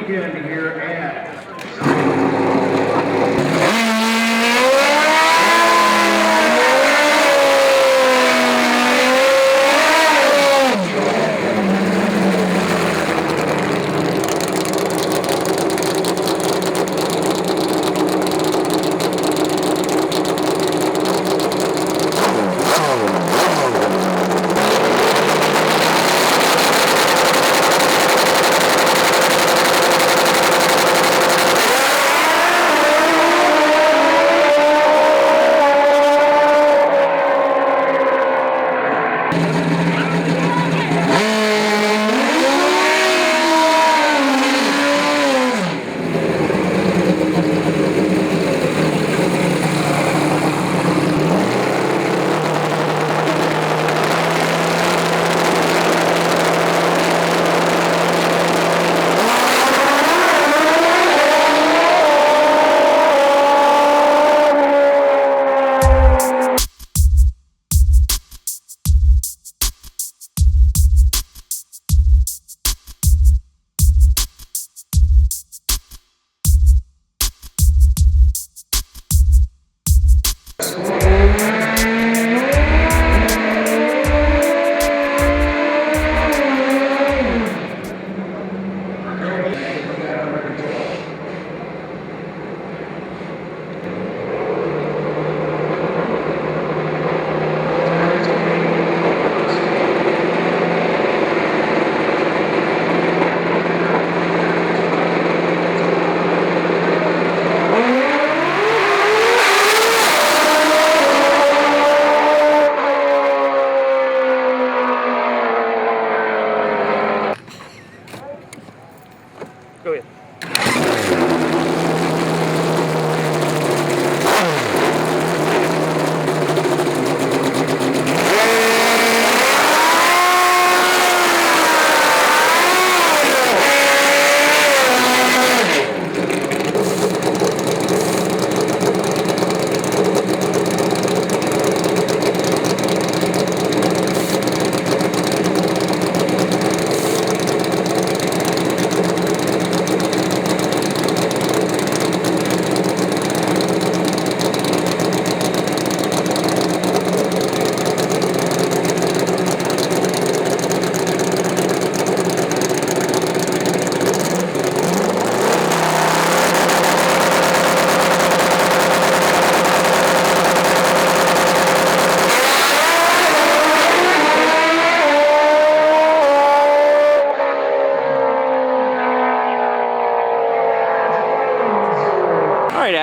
weekend here at Go ahead.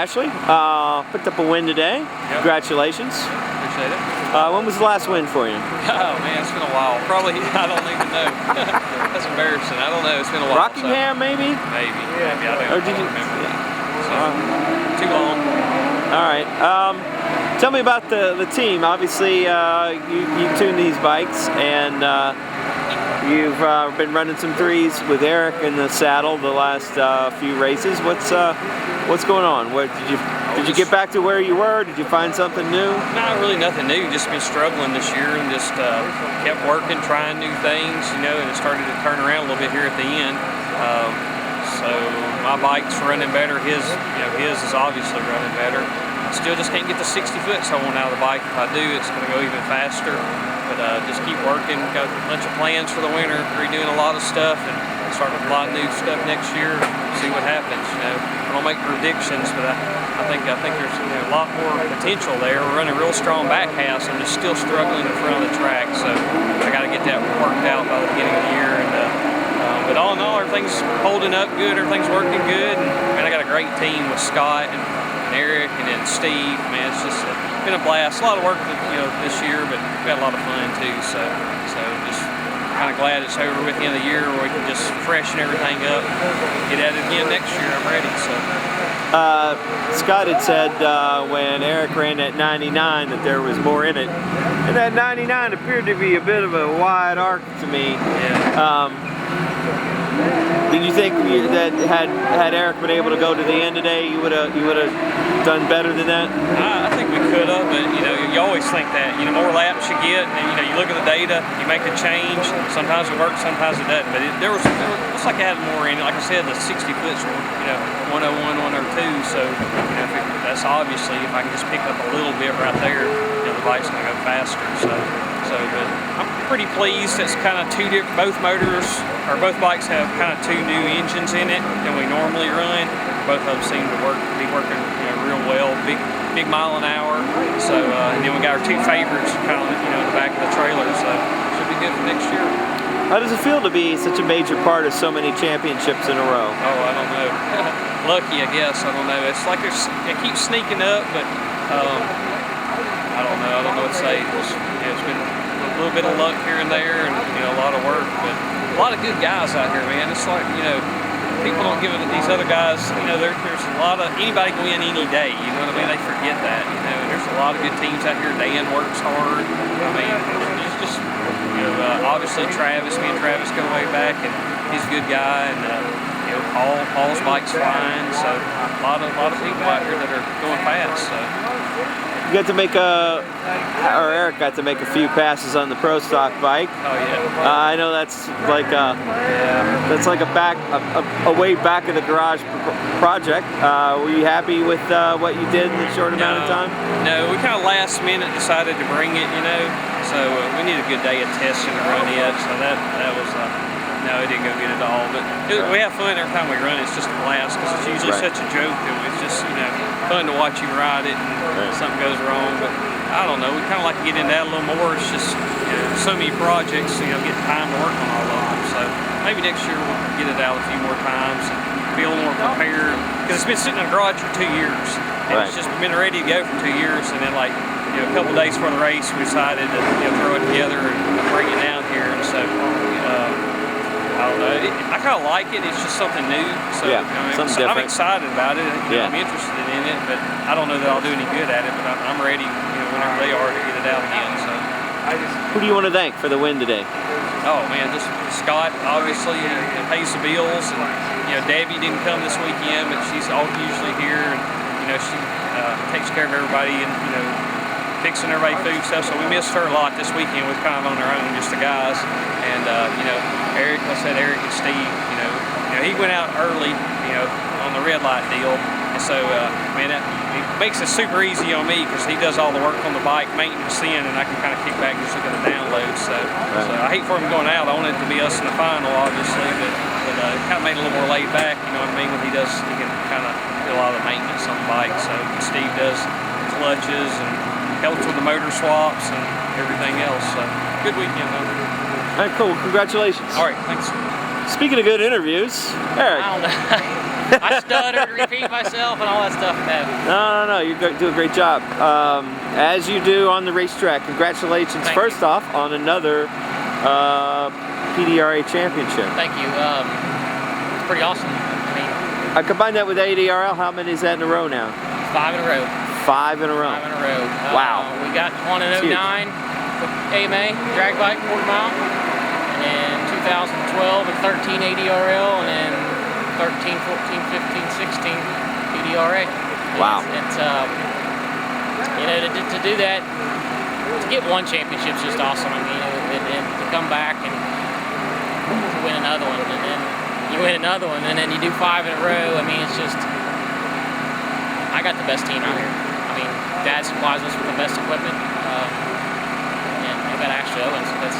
Ashley, picked up a win today. Yep. Congratulations. Appreciate it. When was the last win for you? Oh man, it's been a while. Probably, I don't even know. That's embarrassing. I don't know. It's been a while. Rockingham, so. Maybe? Maybe. I don't remember. So, too long. All right. Tell me about the team. Obviously, you tune these bikes, and you've been running some threes with Eric in the saddle the last few races. What's going on? Did you get back to where you were? Did you find something new? Not really nothing new. Just been struggling this year and just kept working, trying new things, you know, and it started to turn around a little bit here at the end. So my bike's running better. His is obviously running better. I still just can't get the 60 foot so I want out of the bike. If I do, it's going to go even faster. But just keep working. Got a bunch of plans for the winter. Redoing a lot of stuff and starting a lot of new stuff next year. See what happens. You know, I don't make predictions, but I think there's a lot more potential there. We're running a real strong back half. So I'm just still struggling in front of the track. So I got to get that worked out by the beginning of the year. And but all in all, everything's holding up good. Everything's working good. And man, I got a great team with Scott and Eric and then Steve. Man, it's just been a blast. A lot of work, this year, but we had a lot of fun too. So just kind of glad it's over with the end of the year where we can just freshen everything up, get at it again next year. I'm ready. So. Scott had said when Eric ran that 99 that there was more in it, and that 99 appeared to be a bit of a wide arc to me. Yeah. Did you think that had Eric been able to go to the end today, you would have done better than that? I think we could have, but you know, you always think that. You know, more laps you get, and you know, you look at the data, you make a change. Sometimes it works, sometimes it doesn't. But looks like it had more in it. Like I said, the 60 foot's, you know, 101, 102. So you know, that's obviously if I can just pick up a little bit right there, you know, the bike's gonna go faster. But I'm pretty pleased. It's kind of two different. Both bikes have kind of two new engines in it than we normally run. Both of them seem to be working, you know, real well. Big mile an hour. So and then we got our two favorites kind of, you know, in the back of the trailer. So should be good for next year. How does it feel to be such a major part of so many championships in a row? Oh, I don't know. Lucky, I guess. I don't know. It's like it keeps sneaking up, but I don't know. I don't know what to say. It's been a little bit of luck here and there, and you know, a lot of work, but a lot of good guys out here, man. It's like, you know, people don't give it to these other guys. You know, there's a lot of anybody can win any day. You know what I mean? They forget that. You know, and there's a lot of good teams out here. Dan works hard. I mean, it's just, you know, obviously Travis. Me and Travis go way back, and he's a good guy, and you know, Paul's bike's flying. So a lot of people out here that are going fast. So. You got to make Eric got to make a few passes on the Pro Stock bike. Oh yeah. I know that's like a way back of the garage project. Were you happy with what you did in the short amount of time? No, we kind of last minute decided to bring it, you know. So we need a good day of testing to run it. So that was. No, it didn't go good at all, but we have fun every time we run it. It's just a blast because it's usually such a joke that it's just, you know, fun to watch you ride it and something goes wrong. But I don't know, we kind of like to get into that a little more. It's just, you know, so many projects, you know, get time to work on all of them. So maybe next year we'll get it out a few more times and be a little more prepared. Because it's been sitting in the garage for 2 years. And it's just been ready to go for 2 years. And then, like, you know, a couple days before the race, we decided to, you know, throw it together and bring it down here. And so, I don't know. I kind of like it. It's just something new. So yeah, something different. I'm excited about it. You know, I'm interested in it, but I don't know that I'll do any good at it. But I'm ready, you know, whenever they are to get it out again. So. Who do you want to thank for the win today? Oh man, just Scott. Obviously, he pays the bills, and you know, Debbie didn't come this weekend, but she's usually here, and you know, she takes care of everybody, and you know, fixing everybody food stuff. So we missed her a lot this weekend. We're kind of on our own, just the guys, and you know. Eric, like I said, Eric and Steve, you know, he went out early, you know, on the red light deal, and so, man, it makes it super easy on me because he does all the work on the bike, maintenance in, and I can kind of kick back and just look at the downloads. So I hate for him going out. I want it to be us in the final, obviously, but it kind of made it a little more laid back, you know what I mean? When he can kind of do a lot of the maintenance on the bike. So Steve does clutches and helps with the motor swaps and everything else. So good weekend, though. All right, cool. Congratulations. All right, thanks. Speaking of good interviews, Eric. I don't know. I stuttered, repeat myself, and all that stuff. No. You do a great job. As you do on the racetrack. Congratulations, Thank first you. off, on another PDRA championship. Thank you. It's pretty awesome. I mean, I combine that with ADRL. How many is that in a row now? 5 in a row. 5 in a row. 5 in a row. Wow. We got one in 09 with AMA, Dragbike, quarter mile. And then 2012 and 13 ADRL, and then 13, 14, 15, 16 PDRA. Wow. It's you know, to do that, to get one championship is just awesome. I mean, and to come back and to win another one, and then you win another one, and then you do 5 in a row. I mean, it's just, I got the best team out here. I mean, Dad supplies us with the best equipment, and I got Ashley Owens. That's,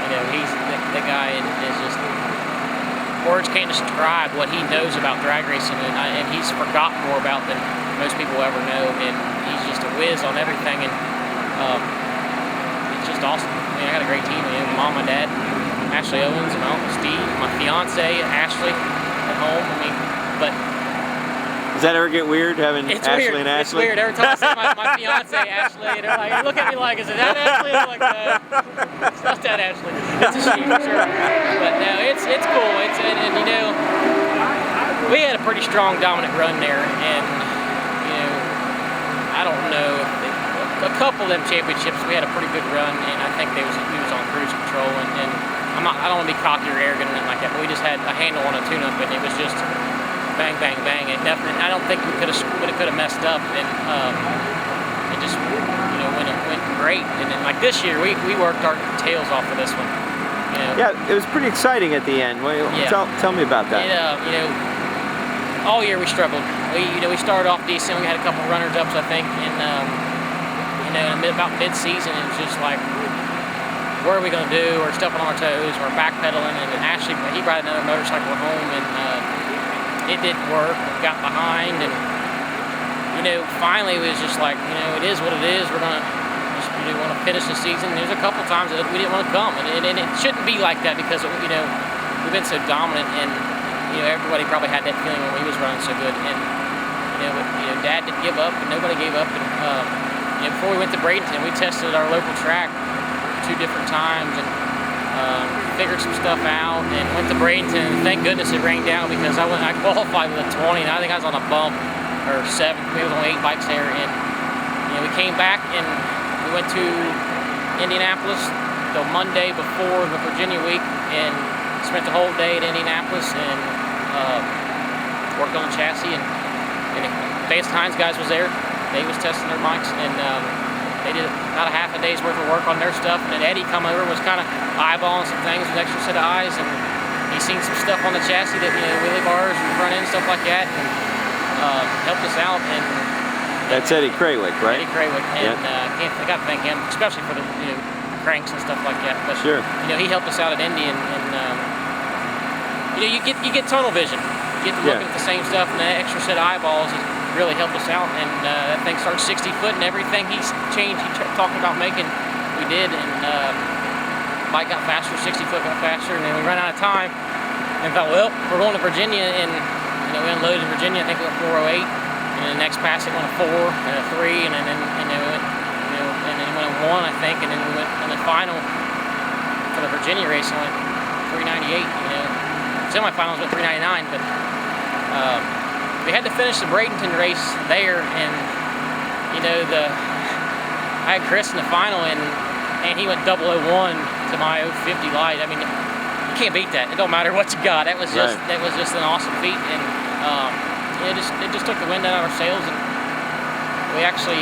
you know, he's the guy is just, words can't describe what he knows about drag racing, and he's forgotten more about than most people ever know, and he's just a whiz on everything, and it's just awesome. I mean, I got a great team. I mean, Mom, my dad, Ashley Owens, and my uncle Steve, my fiance Ashley at home. I mean, but does that ever get weird having Ashley weird. and Ashley? It's weird. Every time I say my fiance Ashley, they're like, they look at me like, is it that Ashley? I'm like, it's not that Ashley. It's a she for sure. But no, it's cool. And you know, we had a pretty strong dominant run there, and you know, I don't know. A couple of them championships, we had a pretty good run, and I think we was on cruise control, and I don't want to be cocky or arrogant or anything like that, but we just had a handle on a tune-up, and it was just bang, bang, bang. And definitely, I don't think we could have messed up, and it just went great. And then like this year, we worked our tails off for this one. Yeah, it was pretty exciting at the end. Well, tell me about that. All year we struggled. We started off decent. We had a couple runners-ups, I think, and about mid-season, it was just like, what are we going to do? We're stepping on our toes. We're backpedaling, and Ashley, he brought another motorcycle home, and it didn't work. We got behind, and finally it was just like, it is what it is. We're gonna just want to finish the season. There's a couple times that we didn't want to come, and it shouldn't be like that because we've been so dominant, and everybody probably had that feeling when we was running so good, and Dad didn't give up, and nobody gave up, and before we went to Bradenton, we tested our local track 2 different times and figured some stuff out, and went to Bradenton, and thank goodness it rained down because I qualified with a 20, and I think I was on a bump or 7. Maybe it was only 8 bikes there, and we came back and we went to Indianapolis the Monday before the Virginia week and spent the whole day at Indianapolis and worked on the chassis, and Vance Hines guys was there. They was testing their bikes, and they did about a half a day's worth of work on their stuff, and then Eddie come over, was kind of eyeballing some things with an extra set of eyes, and he seen some stuff on the chassis that, wheelie bars and front end, stuff like that, and helped us out. And that's Eddie Craywick, right? Eddie Craywick, and I got to thank him, especially for the cranks and stuff like that. But sure, he helped us out at Indy, and you get tunnel vision. You get to looking at the same stuff, and that extra set of eyeballs has really helped us out. And that thing started 60 foot, and everything he's changed, talking about making, we did, and bike got faster, 60 foot got faster, and then we ran out of time, and thought, well, we're going to Virginia, and we unloaded in Virginia. I think we went 408, and the next pass it went a 4 and a 3, and then we went, and then we went a 1, I think, and then we went in the final for the Virginia race, and went 398. Semifinals went 399, but we had to finish the Bradenton race there, and I had Chris in the final, and he went 001 to my 050 light. I mean, you can't beat that. It don't matter what you got. That was just an awesome feat, and it just took the wind out of our sails, and we actually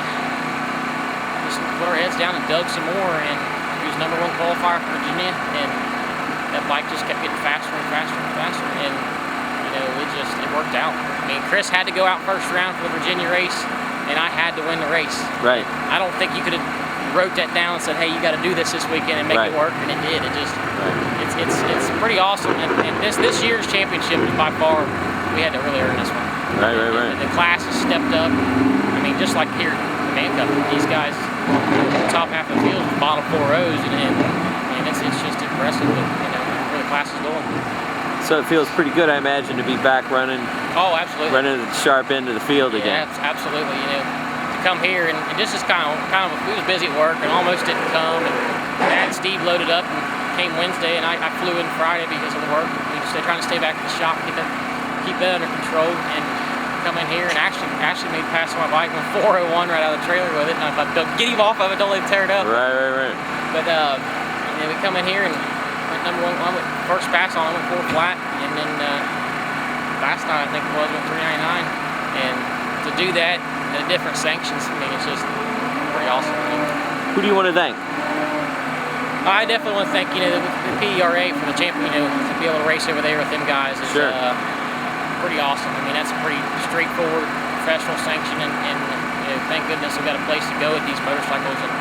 just put our heads down and dug some more, and he was #1 qualifier for Virginia, and that bike just kept getting faster and faster and faster, and it worked out. I mean, Chris had to go out first round for the Virginia race, and I had to win the race. Right. I don't think you could have wrote that down and said, hey, you got to do this weekend and make it work, and it did. It just, it's pretty awesome, and this year's championship is by far, we had to really earn this one. Right. The class has stepped up. I mean, just like here, the Man Cup, these guys, the top half of the field, bottom 4 rows, and it's just impressive that, where the class is going. So it feels pretty good, I imagine, to be back running. Oh, absolutely. Running at the sharp end of the field again. Yeah, absolutely. To come here, and just as kind of, we was busy at work and almost didn't come. And Dad and Steve loaded up and came Wednesday, and I flew in Friday because of the work. We just trying to stay back at the shop, keep that under control, and come in here. And Ashley made pass on my bike, went 401 right out of the trailer with it, and I thought, get him off of it, don't let him tear it up. Right. But we come in here and #1, I went first pass on, I went 4 flat, and then last night I think it was, went 399, and to do that at different sanctions, I mean, it's just pretty awesome. Who do you want to thank? I definitely want to thank the PDRA for the champion, to be able to race over there with them guys is pretty awesome. I mean, that's a pretty straightforward professional sanction, and thank goodness we got a place to go with these motorcycles, and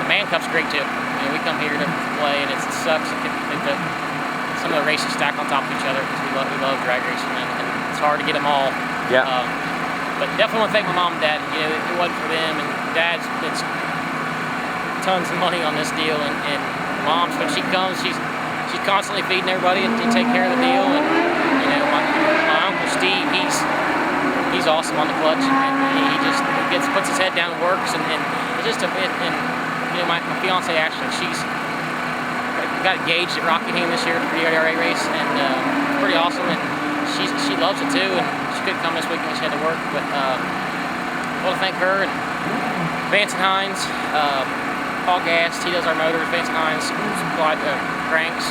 the Man Cup's great too. We come here to play, and it sucks that some of the races stack on top of each other because we love drag racing, and it's hard to get them all. Yeah. But definitely want to thank my mom and dad. It wasn't for them, and Dad's tons of money on this deal, and Mom's, when she comes, she's constantly feeding everybody and take care of the deal. And my uncle Steve, he's awesome on the clutch, and he puts his head down and works, and it's just my fiance Ashley, she's got engaged at Rockingham this year at the PDRA race, and pretty awesome, and she loves it too, and she couldn't come this weekend, she had to work, but I want to thank her and Vance and Hines, Paul Gast, he does our motors. Vince Hines supplied the cranks.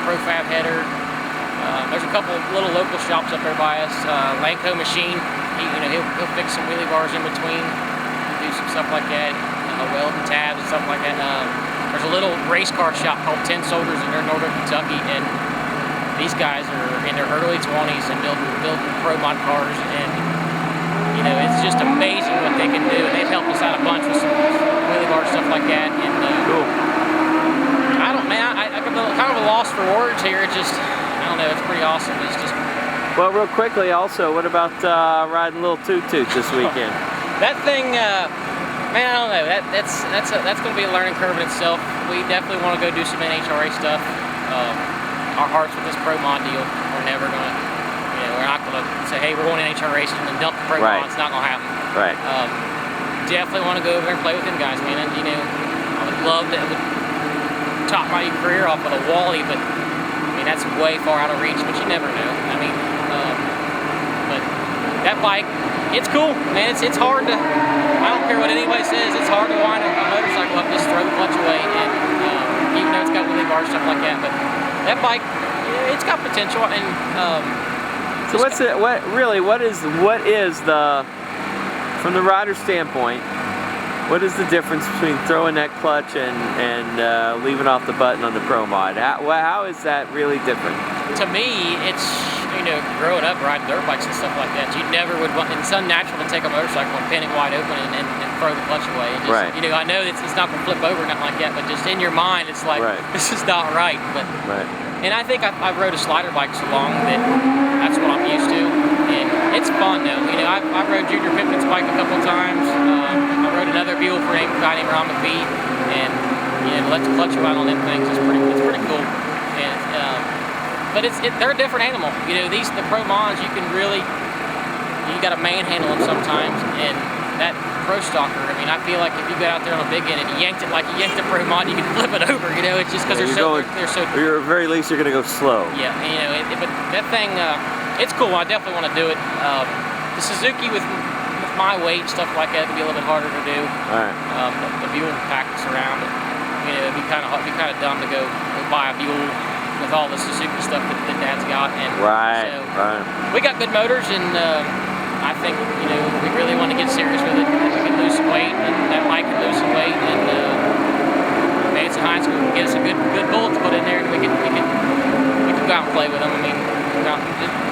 Profab header. There's a couple little local shops up there by us. Lanco Machine, he'll fix some wheelie bars in between, do some stuff like that. Welding tabs and stuff like that. There's a little race car shop called 10 Soldiers in Northern Kentucky, and these guys are in their early 20s and building pro mod cars, and it's just amazing what they can do. And they've helped us out a bunch with some wheelie bars, stuff like that. And cool. I'm kind of a loss for words here. It's just, I don't know, it's pretty awesome. It's just. Well, real quickly also, what about riding Little Toot Toot this weekend? That thing, man, I don't know. That's going to be a learning curve in itself. We definitely want to go do some NHRA stuff. Our hearts with this pro mod deal. We're never going to, we're not going to say, hey, we're going to NHRA racing and then dump the pro mod. It's not going to happen. Right. Definitely want to go over there and play with them guys, man. And, I would love to top my career off with a Wally, but that's way far out of reach. But you never know. But that bike, it's cool, man. It's hard to. I don't care what anybody says. It's hard to wind a motorcycle up, just throw the clutch away, and even though it's got wheelie bars, stuff like that. But that bike, it's got potential. And so what is the, from the rider standpoint, what is the difference between throwing that clutch and leaving off the button on the Pro Mod? How is that really different? To me, it's, growing up riding dirt bikes and stuff like that, you never would want, it's unnatural to take a motorcycle and pin it wide open and throw the clutch away. And just, right. I know it's not going to flip over or nothing like that, but just in your mind, it's like, this is not right. But, and I think I've rode a slider bike so long that that's what I'm used to. And it's fun though. I've rode Junior Pittman's bike a couple of times. I rode another Buell for a guy named Ron McPhee, and let the clutch go out on them things. It's pretty cool. And but they're a different animal. The pro mods, you got to manhandle them sometimes, and that pro stalker. I feel like if you got out there on a big end and you yanked it like you yanked a pro mod, you can flip it over. It's just because they're so. Or you're at very least you're going to go slow. Yeah, but that thing, it's cool. I definitely want to do it. The Suzuki with my weight, stuff like that, would be a little bit harder to do. All right. The Buell packets around, it'd be kind of dumb to go buy a Buell with all the Suzuki stuff that Dad's got. And so we got good motors, and I think we really want to get serious with it. We can lose some weight, and that bike can lose some weight, and maybe it's a Heinz can get us a good bullet to put in there, and we can go out and play with them.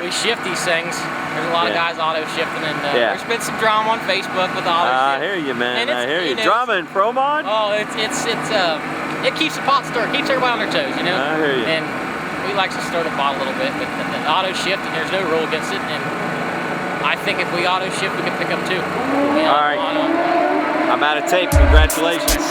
We shift these things. There's a lot of guys auto shifting, and there's been some drama on Facebook with auto shift. I hear you, man. I hear you. Drama in pro mod? Oh, it keeps the pot stirred, keeps everybody on their toes, I hear you. And we like to stir the pot a little bit, but the auto shift, and there's no rule against it. And I think if we auto shift, we can pick up two. All right. I'm out of tape. Congratulations.